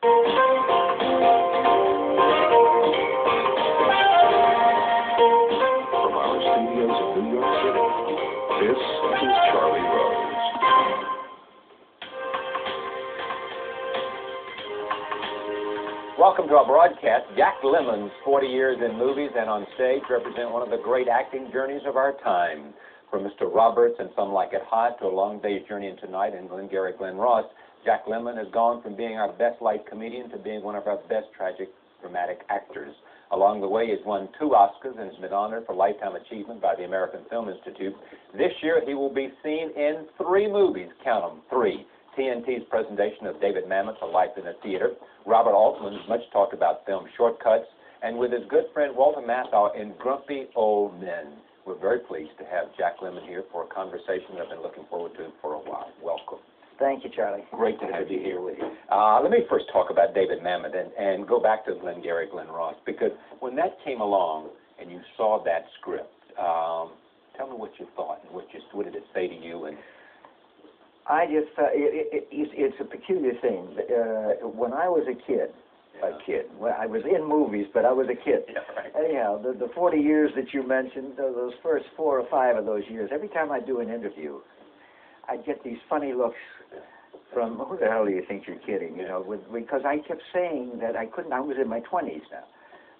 From our studios in New York City, this is Charlie Rose. Welcome to our broadcast. Jack Lemmon's 40 years in movies and on stage represent one of the great acting journeys of our time. From Mr. Roberts and Some Like It Hot to A Long Day's Journey into Night and Glengarry Glen Ross, Jack Lemmon has gone from being our best light comedian to being one of our best tragic dramatic actors. Along the way, he's won 2 Oscars and has been honored for Lifetime Achievement by the American Film Institute. This year, he will be seen in 3 movies, count them, 3. TNT's presentation of David Mamet's A Life in the Theater, Robert Altman's much talked about film Shortcuts, and with his good friend Walter Matthau in Grumpy Old Men. We're very pleased to have Jack Lemmon here for a conversation that I've been looking forward to for a while. Welcome. Thank you, Charlie. Great to have you here with you. Let me first talk about David Mamet and go back to Glengarry Glen Ross, because when that came along and you saw that script, tell me what you thought and what did it say to you? And I just, it's a peculiar thing. When I was a kid, well, I was in movies, but I was a kid. Yeah, right. Anyhow, the 40 years that you mentioned, those first 4 or 5 of those years, every time I do an interview, I'd get these funny looks from, who the hell do you think you're kidding, you know, because I kept saying that I couldn't, I was in my 20s now,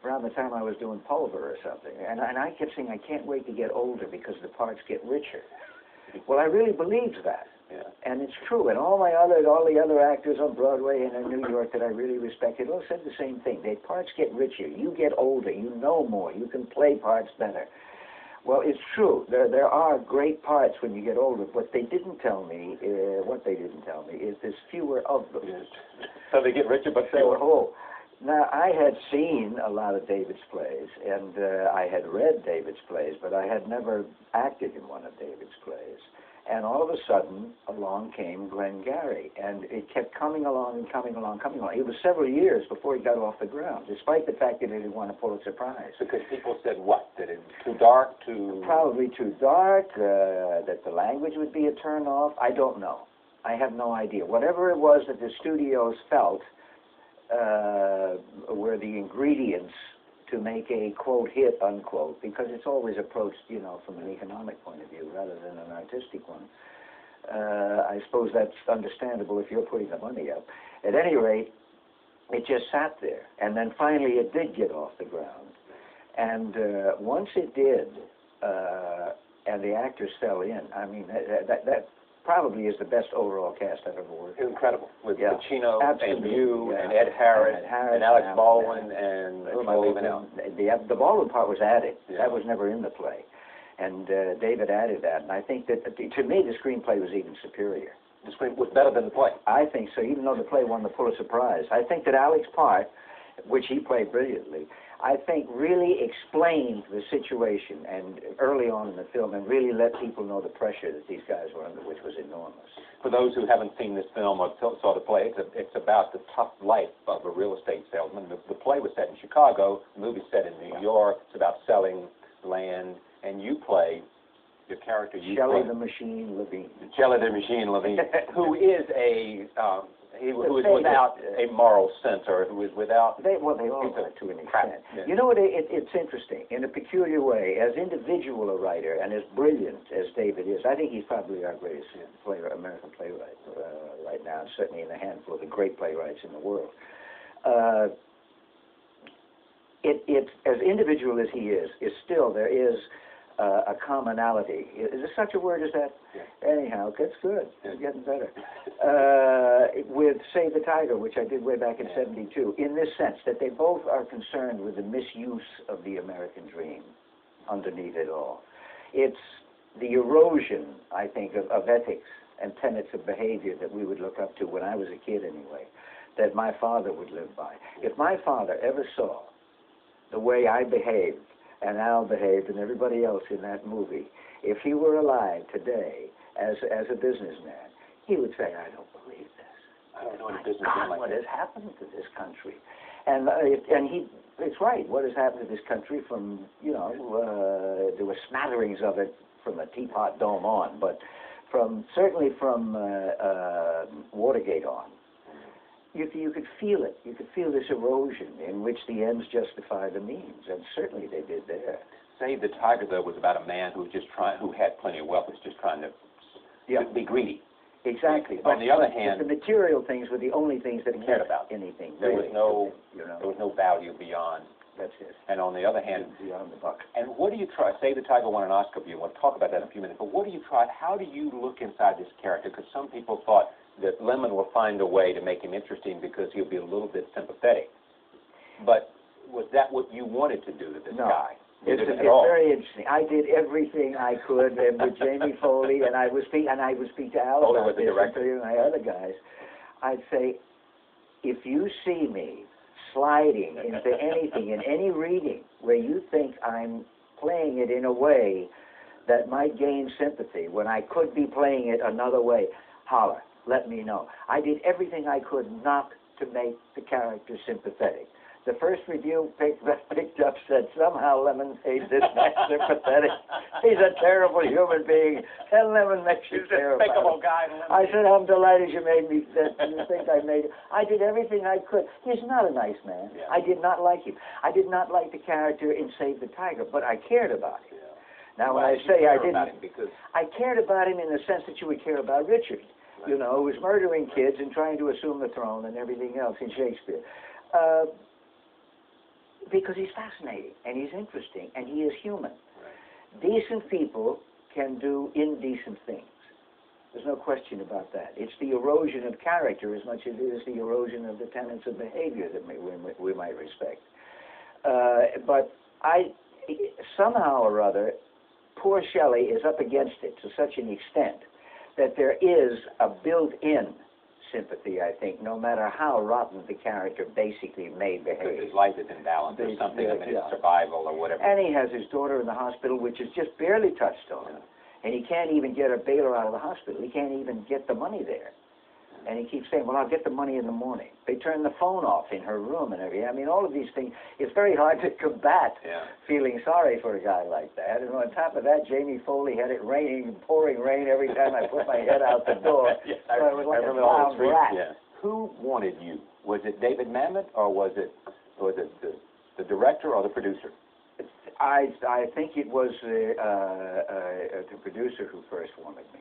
around the time I was doing Pulver or something, and I kept saying I can't wait to get older because the parts get richer. Well, I really believed that. Yeah. And it's true, and all the other actors on Broadway and in New York that I really respected all said the same thing. Their parts get richer. You get older. You know more. You can play parts better. Well, it's true. There are great parts when you get older. What they didn't tell me is there's fewer of them. Yes. So they get richer, but fewer. Oh. Now, I had seen a lot of David's plays, and I had read David's plays, but I had never acted in one of David's plays. And all of a sudden, along came Glengarry, and it kept coming along and coming along. It was several years before he got off the ground, despite the fact that he didn't want a Pulitzer Prize. Because people said what? That it was too dark, too... Probably too dark, that the language would be a turn-off. I don't know. I have no idea. Whatever it was that the studios felt were the ingredients to make a, quote, hit, unquote, because it's always approached, you know, from an economic point of view rather than an artistic one. I suppose that's understandable if you're putting the money up. At any rate, it just sat there. And then finally it did get off the ground. And once it did, and the actors fell in, I mean, that probably is the best overall cast I've ever worked with. Incredible. With Pacino absolutely. And you Yeah. and Ed Harris and Alex and Baldwin and who am I leaving out? The Baldwin part was added. Yeah. That was never in the play. And David added that. And I think that, to me, the screenplay was even superior. The screen was better than the play. I think so, even though the play won the Pulitzer Prize. I think that Alex's part, which he played brilliantly, I think really explained the situation and early on in the film and really let people know the pressure that these guys were under, which was enormous. For those who haven't seen this film or saw the play, it's about the tough life of a real estate salesman. The play was set in Chicago, the movie's set in New York. It's about selling land, and you play your character. Shelley the Machine Levine. Shelley the Machine Levine, who is who is without a moral sense, or who is without... They all are to an extent. Yeah. You know what, it's interesting. In a peculiar way, as individual a writer and as brilliant as David is, I think he's probably our greatest American playwright right now, and certainly in a handful of the great playwrights in the world. As individual as he is still, there is a commonality. Is there such a word as that? Yeah. Anyhow, that's good. It's getting better. With Save the Tiger, which I did way back in '72, in this sense that they both are concerned with the misuse of the American dream underneath it all. It's the erosion, I think, of ethics and tenets of behavior that we would look up to when I was a kid anyway, that my father would live by. If my father ever saw the way I behaved, and Al behaved, and everybody else in that movie, if he were alive today as a businessman, he would say, I don't believe this. I don't know My God, what has happened to this country? And it's right. What has happened to this country from, you know, there were smatterings of it from the Teapot Dome on, but certainly from Watergate on. you could feel it. You could feel this erosion in which the ends justify the means, and certainly they did there. Save the Tiger, though, was about a man who had plenty of wealth, was just trying to be greedy. Exactly. On the other hand, the material things were the only things that cared about anything. There really, was there was no value beyond. That's it. And on the other hand, beyond the buck. And what do you try? Save the Tiger won an Oscar for you. We'll talk about that in a few minutes. But what do you try? How do you look inside this character? Because some people thought that Lemmon will find a way to make him interesting because he'll be a little bit sympathetic. But was that what you wanted to do to this guy? It's very interesting. I did everything I could with Jamie Foley, and I would speak to Al about this, and my other guys. I'd say, if you see me sliding into anything, in any reading, where you think I'm playing it in a way that might gain sympathy, when I could be playing it another way, holler, let me know. I did everything I could not to make the character sympathetic. The first review picked up said, somehow Lemmon made this man sympathetic. He's a terrible human being. And Lemmon makes you terrible. Despicable guy. I said, I'm delighted you made me, that you think I made it. I did everything I could. He's not a nice man. Yeah. I did not like him. I did not like the character in Save the Tiger, but I cared about him. Yeah. Now, when I say I didn't, I cared about him in the sense that you would care about Richard, who was murdering kids and trying to assume the throne and everything else in Shakespeare. Because he's fascinating, and he's interesting, and he is human. Right. Decent people can do indecent things. There's no question about that. It's the erosion of character as much as it is the erosion of the tenets of behavior that we might respect. But somehow or other, poor Shelley is up against it to such an extent that there is a built-in sympathy, I think, no matter how rotten the character basically may behave. Because his life is in balance or something, his survival or whatever. And he has his daughter in the hospital, which is just barely touched on. And he can't even get a bailer out of the hospital. He can't even get the money there. And he keeps saying, well, I'll get the money in the morning. They turn the phone off in her room and everything. I mean, all of these things, it's very hard to combat feeling sorry for a guy like that. And on top of that, Jamie Foley had it raining, pouring rain every time I put my head out the door. So I was like a drowned rat. Yeah. Who wanted you? Was it David Mamet, or was it the director or the producer? I think it was the producer who first wanted me.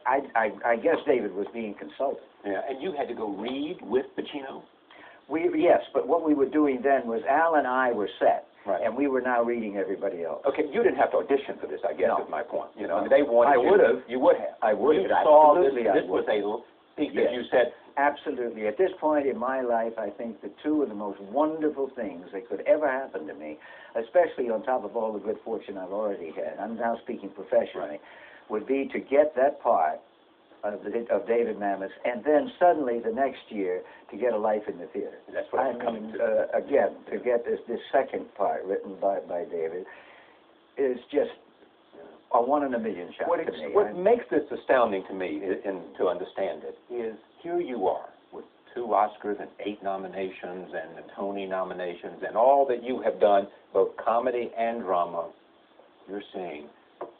I guess David was being consulted. Yeah, and you had to go read with Pacino? Yes, but what we were doing then was Al and I were set, and we were now reading everybody else. Okay, you didn't have to audition for this, I guess, is my point. You know, they I wanted would have. You would have. I would have. You saw Absolutely, this was a piece that you said. Absolutely. At this point in my life, I think the two of the most wonderful things that could ever happen to me, especially on top of all the good fortune I've already had, I'm now speaking professionally, would be to get that part of David Mamet's, and then suddenly the next year to get a life in the theater. That's what I'm coming to. Again, to get this second part written by David is just a 1 in a million shot to me. What makes this astounding to me, and to understand it, is here you are with 2 Oscars and 8 nominations and the Tony nominations and all that you have done, both comedy and drama. You're saying,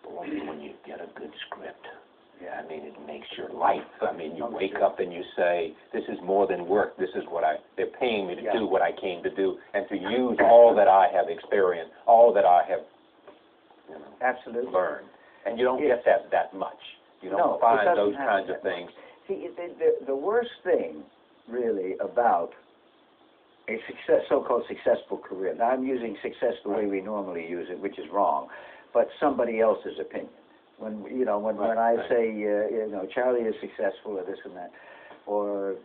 boy, when you get a good script, I mean, it makes your life. I mean, you wake up and you say, this is more than work. This is what they're paying me to do what I came to do, and to use all that I have experienced, all that I have absolutely learned. And you don't get that much. You don't find those kinds of things. See, the worst thing, really, about a so-called successful career, now I'm using success the way we normally use it, which is wrong, but somebody else's opinion. When I say, Charlie is successful or this and that, or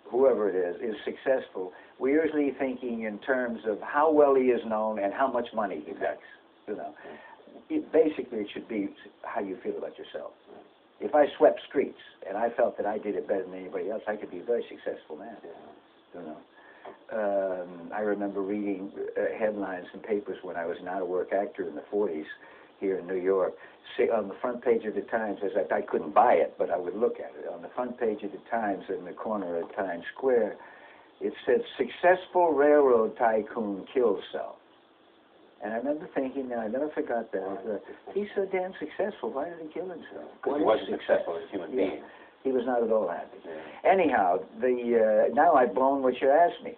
whoever it is successful, we're usually thinking in terms of how well he is known and how much money he makes. Basically, it should be how you feel about yourself. If I swept streets and I felt that I did it better than anybody else, I could be a very successful man. I remember reading headlines in papers when I was an out-of-work actor in the 40s here in New York. On the front page of the Times, I couldn't buy it, but I would look at it. On the front page of the Times, in the corner of Times Square, it said, "Successful railroad tycoon kills self." And I remember thinking, and I never forgot that, he's so damn successful, why did he kill himself? Because he wasn't successful as a human being. He was not at all happy. Anyhow, now I've blown what you asked me.